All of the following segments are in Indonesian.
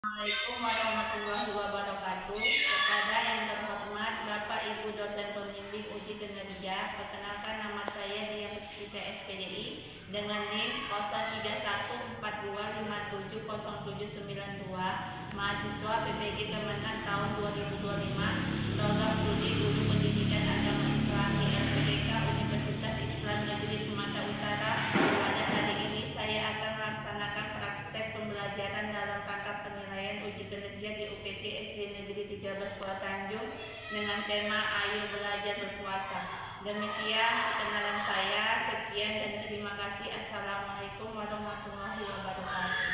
Assalamualaikum warahmatullahi wabarakatuh. Kepada yang terhormat Bapak Ibu dosen pembimbing uji kinerja, perkenalkan nama saya Dian Puspita SPDI dengan NIM 031452570792, mahasiswa PPG Kemenang tahun 2025, program studi Guru Pendidikan Agama Islam di LPDK Universitas Islam Negeri Sumatera Utara. Pada hari ini saya akan melaksanakan praktek pembelajaran dalam rangka penilaian uji kinerja di UPT SD Negeri 13 Pulau Tanjung dengan tema Ayo Belajar Berpuasa. Demikian perkenalan saya. Sekian dan terima kasih. Assalamualaikum warahmatullahi wabarakatuh.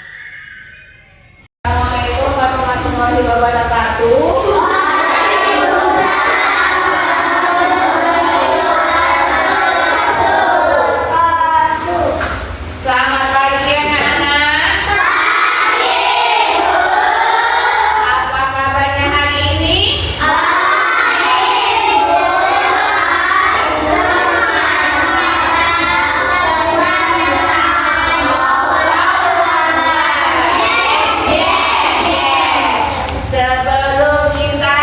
Assalamualaikum warahmatullahi wabarakatuh. Selamat pagi anak-anak. Apa kabarnya hari ini? Sebelum kita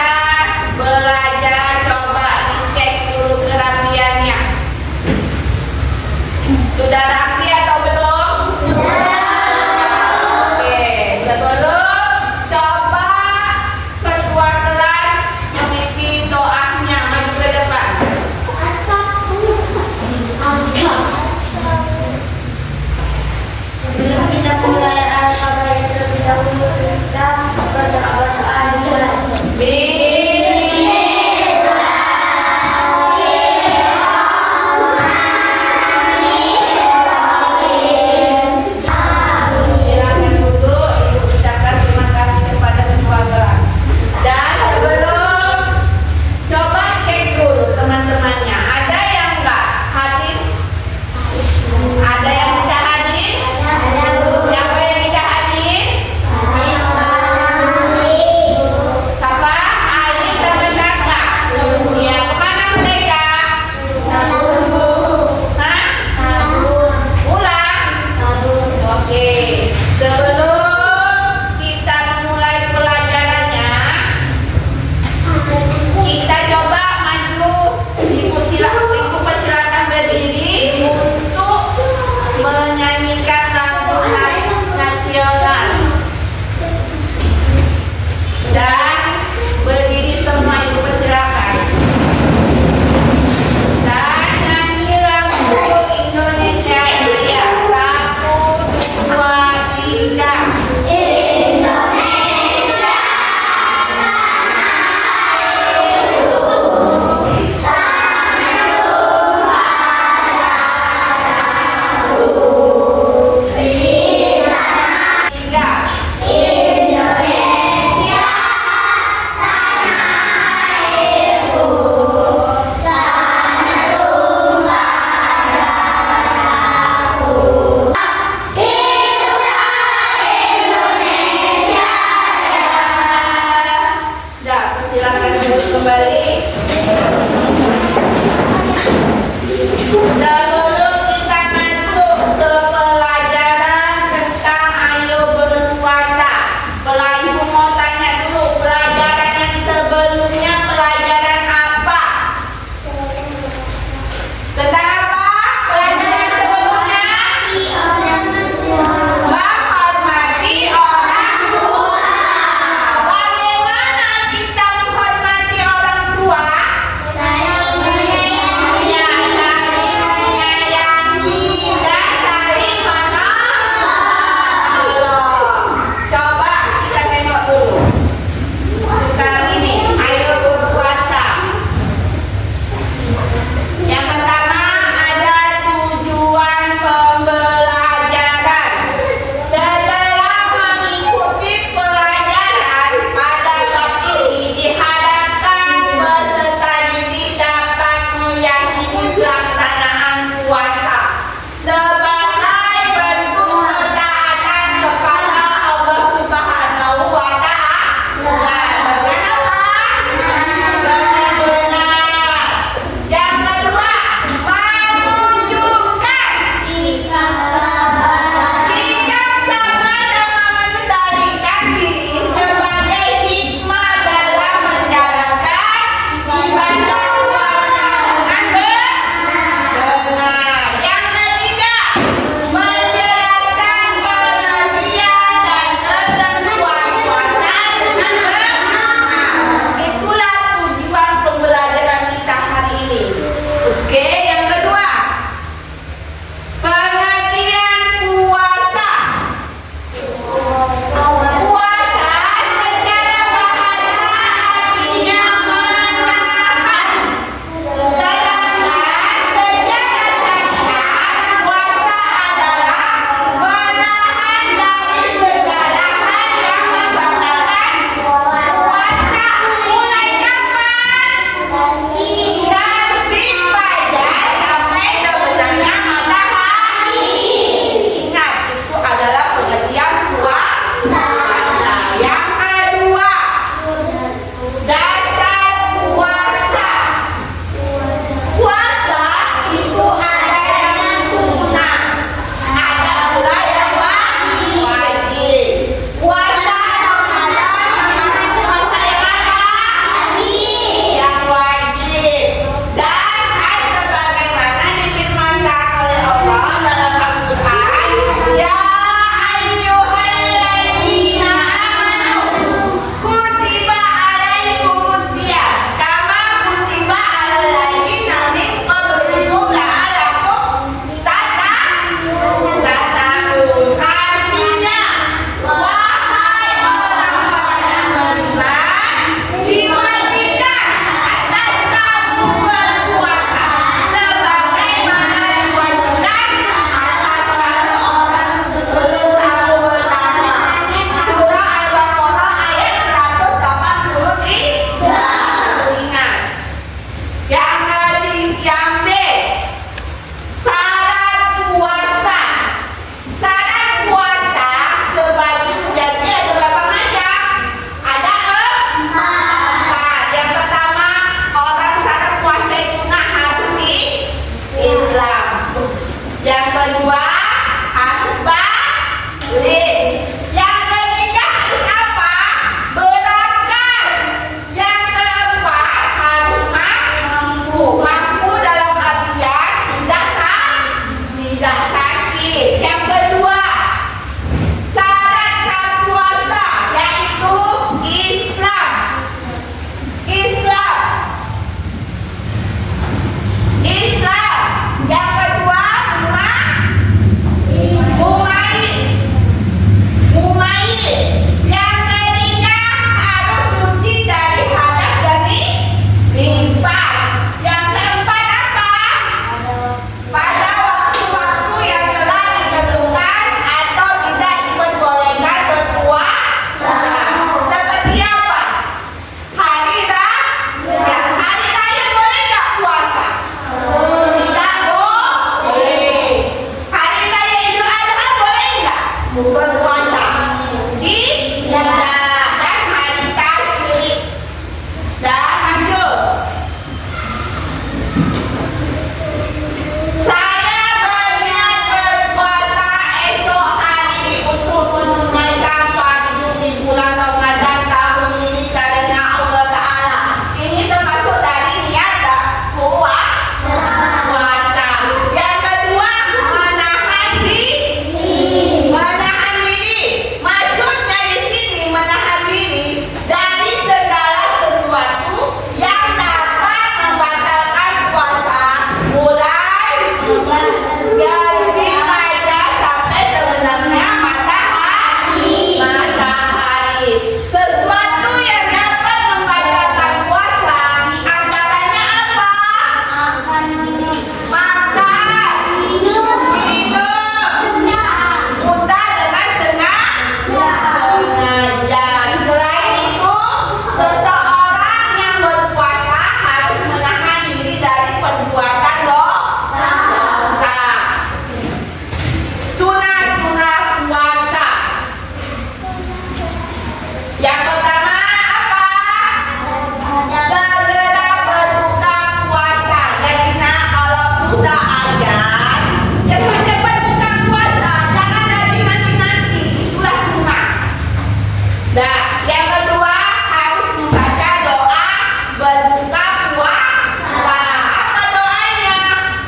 Ya, yang kedua harus membaca doa berbuka puasa. Apa doanya?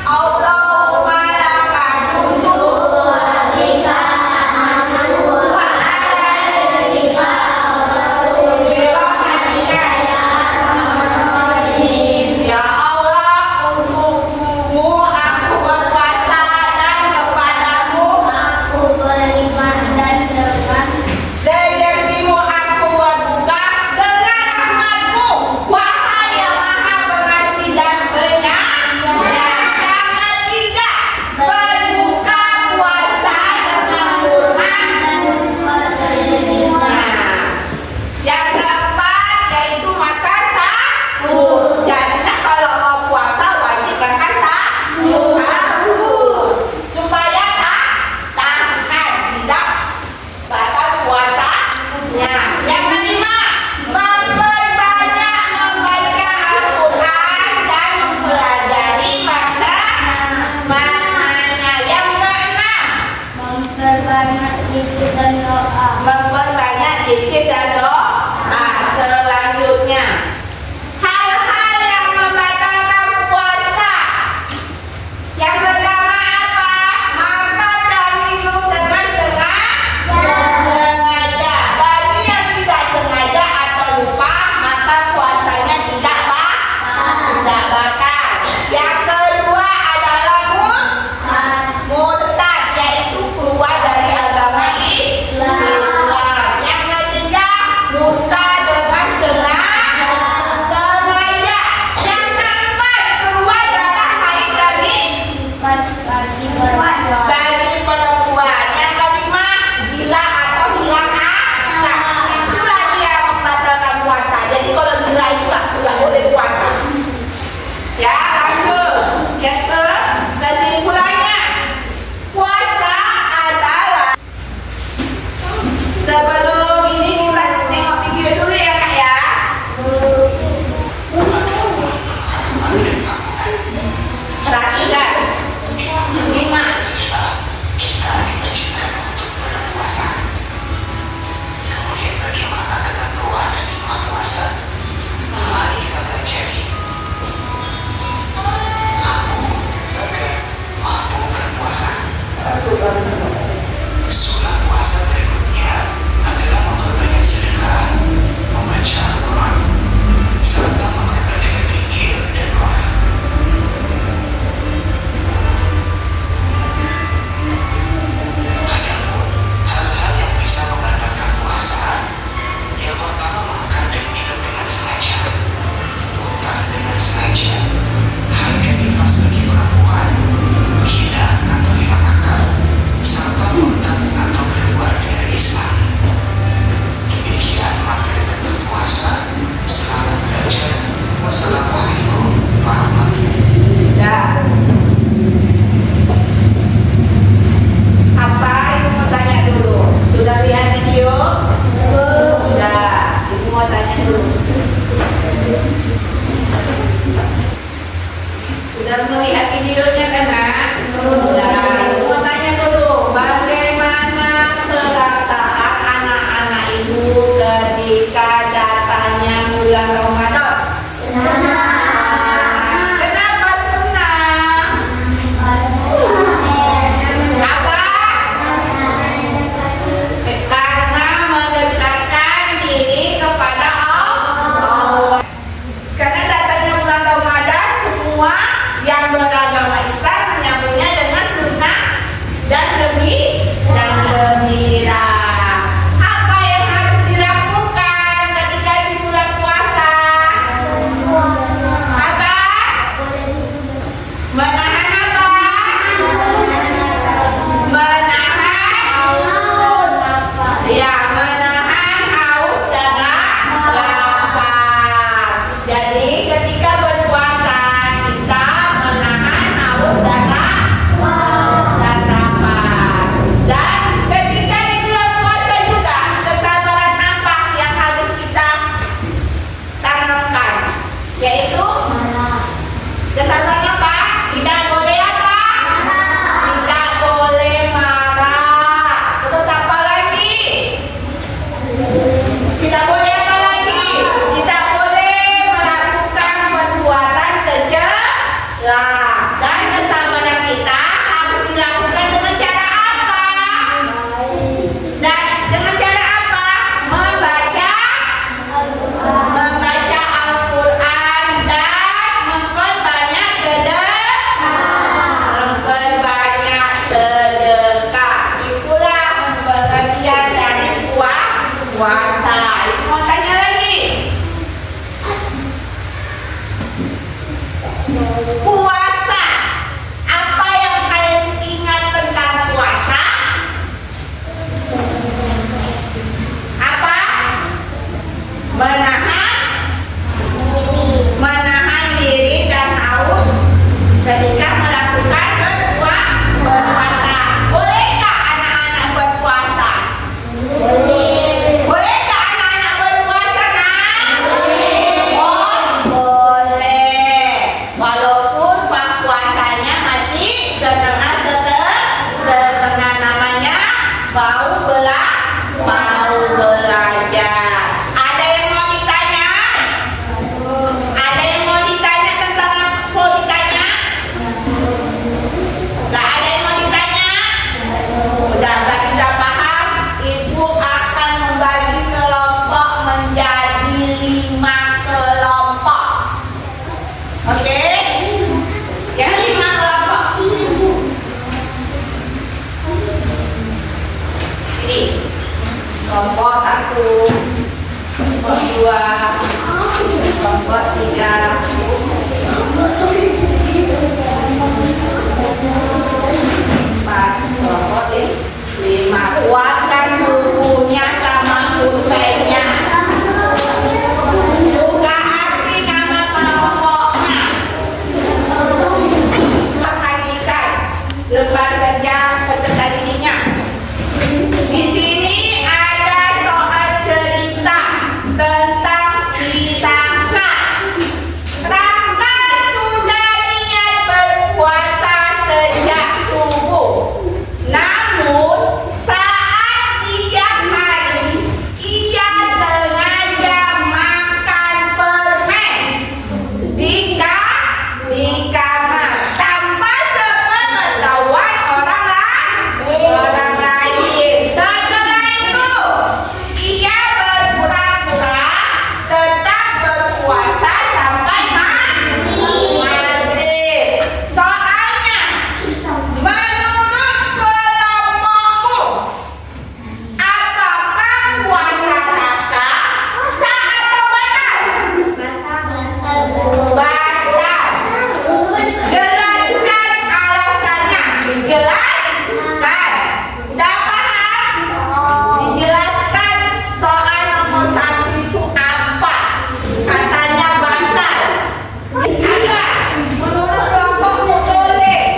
Allahumma laka sumtu wa bika amantu wa ala rizqika ya Allah, untukmu aku berpuasa dan kepadamu Aku beriman dan depan rezekimu aku berbuka dengan rahmatmu. Wahai yang maha pengasih dan penyayang. Yang ketiga, berbuka puasa dengan kurma. dan puasa dengan Yang keempat yaitu makan sahur. Jadi kalau mau puasa wajib makan sahur supaya tahan tidak batal puasanya. Yang kelima, memperbanyak membaca Al-Quran dan mempelajari maknanya. Yang keenam, memperbanyak zikir dan doa. memperbanyak zikir dan doa. Selanjutnya, hal-hal yang membatalkan puasa. Yang pertama apa? Makan dan minum dengan sengaja. Bagi yang tidak sengaja atau lupa, maka puasanya tidak batal. Yang kedua adalah murtad, yaitu keluar dari agama Islam. Yang ketiga, murtad dengan sengaja. Yang keempat, keluar darah haid dari Pas pagi berpuasa. bagi perempuan. Yang kelima, gila atau hilang akal. Itulah dia yang membatalkan puasa. Jadi kalau gila itu nggak boleh puasa. Ya, lanjut. Yang kesimpulannya, puasa adalah sebelum ini kita tengok video dulu ya kak ya. Perhatikan, simak. Kita diwajibkan untuk berpuasa. Kemudian bagaimana ketentuan dan hikmah puasa? Mari kita pelajari. Aku agar mampu berpuasa. Sunah puasa berikutnya adalah memperbanyak sedekah, membaca Al-Quran, serta memperbanyak zikir dan doa. Adapun hal-hal yang bisa membatalkan puasa, yang pertama makan dan minum dengan sengaja, muntah dengan sengaja, haid dan nifas bagi perempuan, gila atau hilang akal, serta murtad atau keluar dari Islam. Demikian materi berpuasa. Selamat belajar. Wassalamualaikum warahmatullahi wabarakatuh. Ya. Apa ibu mau tanya dulu? Sudah lihat video? Sudah. Ibu mau tanya dulu. Sudah melihat videonya kan? Nak? Sudah. Ibu mau tanya dulu. Bagaimana perasaan anak-anak ibu ketika datangnya bulan Ramadan? Kenapa senang? Apa? Karena mendekatkan diri kepada Allah. Karena datangnya bulan Ramadan, semua yang beragama Islam menyambutnya dengan sunnah dan gembira. Apa yang harus dilakukan ketika di bulan puasa? puasa. Ibu mau tanya lagi. Puasa. Apa yang kalian ingat tentang puasa? Apa? Menahan diri dan haus ketika melakukan berpuasa. Bolehkah anak-anak berpuasa? Bolehkah anak-anak berpuasa, nak? Oh, boleh. Walaupun puasanya masih setengah namanya mau belajar. Ada yang mau ditanya? Ada yang mau ditanya tentang mau ditanya? Gak ada yang mau ditanya? Udah berarti sudah paham? Ibu akan membagi kelompok menjadi 5 kelompok. Oke? Ya, 5 kelompok. Ini kelompok 1, kelompok 2, kelompok 3, kelompok 5. Kuatkan bukunya sama pulpennya. Juga arti nama kelompoknya. Perhatikan lembar kerja peserta didiknya. Di sini ada soal cerita tentang si Raka. Raka sudah niat berpuasa sejak subuh. Namun saat siang hari ia sengaja makan permen di kamar tanpa sepengetahuan orang lain. Setelah itu ia berpura-pura tetap berpuasa sampai maghrib. Soalnya, menurut kelompokmu, apakah puasa Raka sah atau batal? Batal. Jelaskan alasannya. Dijelaskan. Udah paham? Dijelaskan soal nomor 1 itu apa? Katanya batal. Agak menurut kelompokmu tulis.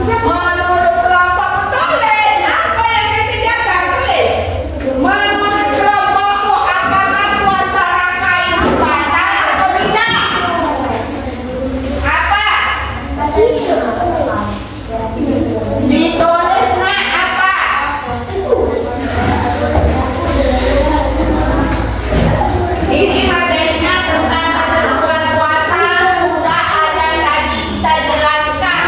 Menurut kelompokmu tulis. Apa yang dikerjakan tulis? Menurut kelompokmu apakah puasa Raka itu batal atau tidak? Apa? Ditulis nak apa? Ini materinya tentang ketentuan puasa sudah ada tadi kita jelaskan.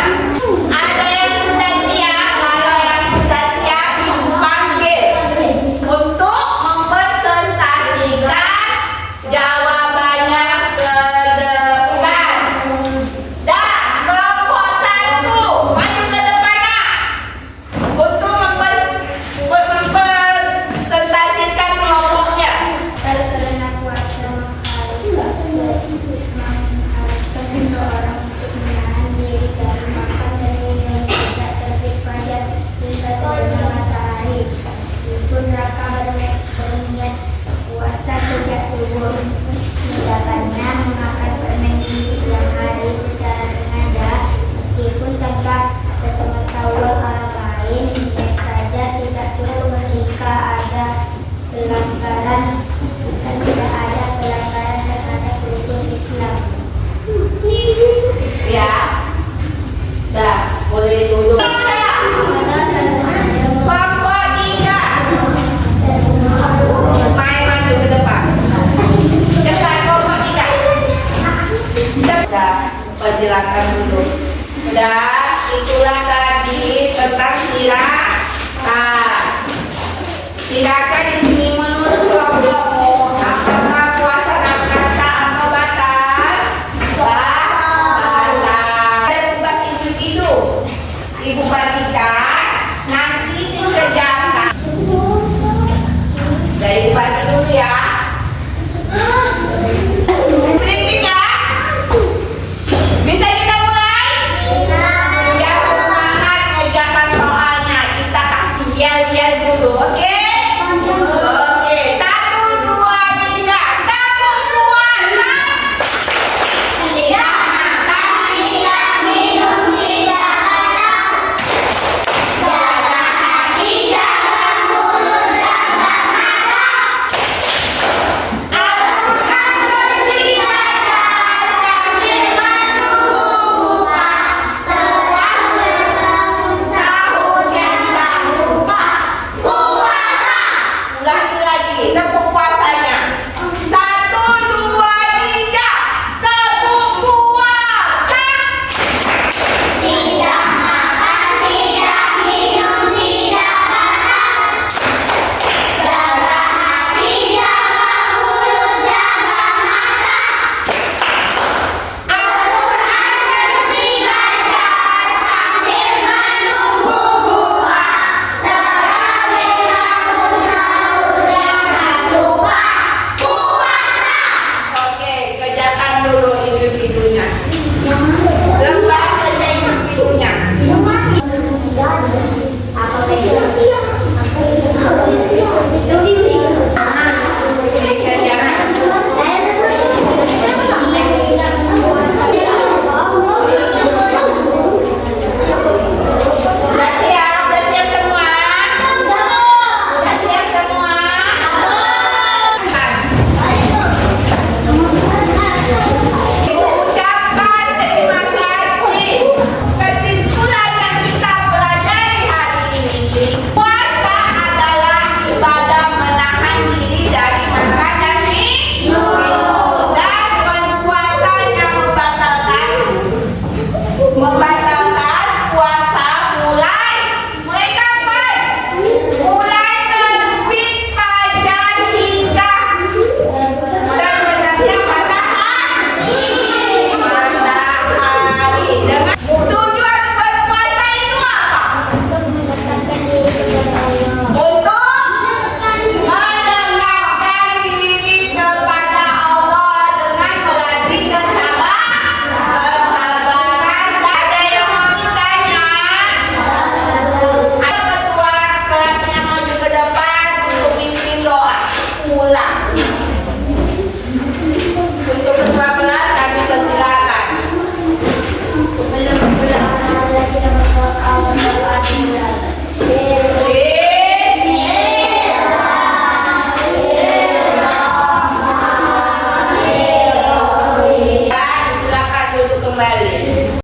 Ada yang sudah siap? Kalau yang sudah siap ibu panggil untuk mempresentasikan jawabannya ke depan. Dan kelompok 1 maju ke depan nak. Untuk mempresentasikan kelompoknya. Karena puasa harus mengharuskan seseorang untuk menahan diri dari makan dan minum tidak terbit fajar hingga terbenam matahari. Meskipun Raka berniat puasa sejak subuh, tindakannya memakan permen di siang hari secara sengaja, meskipun tanpa sepengetahuan orang lain, niat saja tidak cukup jika ada pelanggaran dan tidak ada pelanggaran terhadap rukun Islam. Ya. Dah, boleh duduk. Kelompok 3. Main maju ke depan. Depan kelompok 3. Dah, penjelasan dulu. Dan itulah tadi tentang silakan. Silakan di sini menurut kelompokmu apakah puasa Raka sah atau batal? Batal. Ada tugas individu. Ibu bagikan nanti dikerjakan. Dari Sedikit ya. Bisa kita mulai? Ya, semangat kerjakan soalnya. Kita kasih yel-yel dulu, oke? Oke, 1, 2, 3. Tabung puasa. Tidak makan, tidak minum, tidak makan. Jaga hati, jaga mulut, jaga mata. Al-Quran berdibaca sambil menunggu buka. Telah berbangun sahur yang tak lupa. Puasa. Ulangi lagi. Tepuk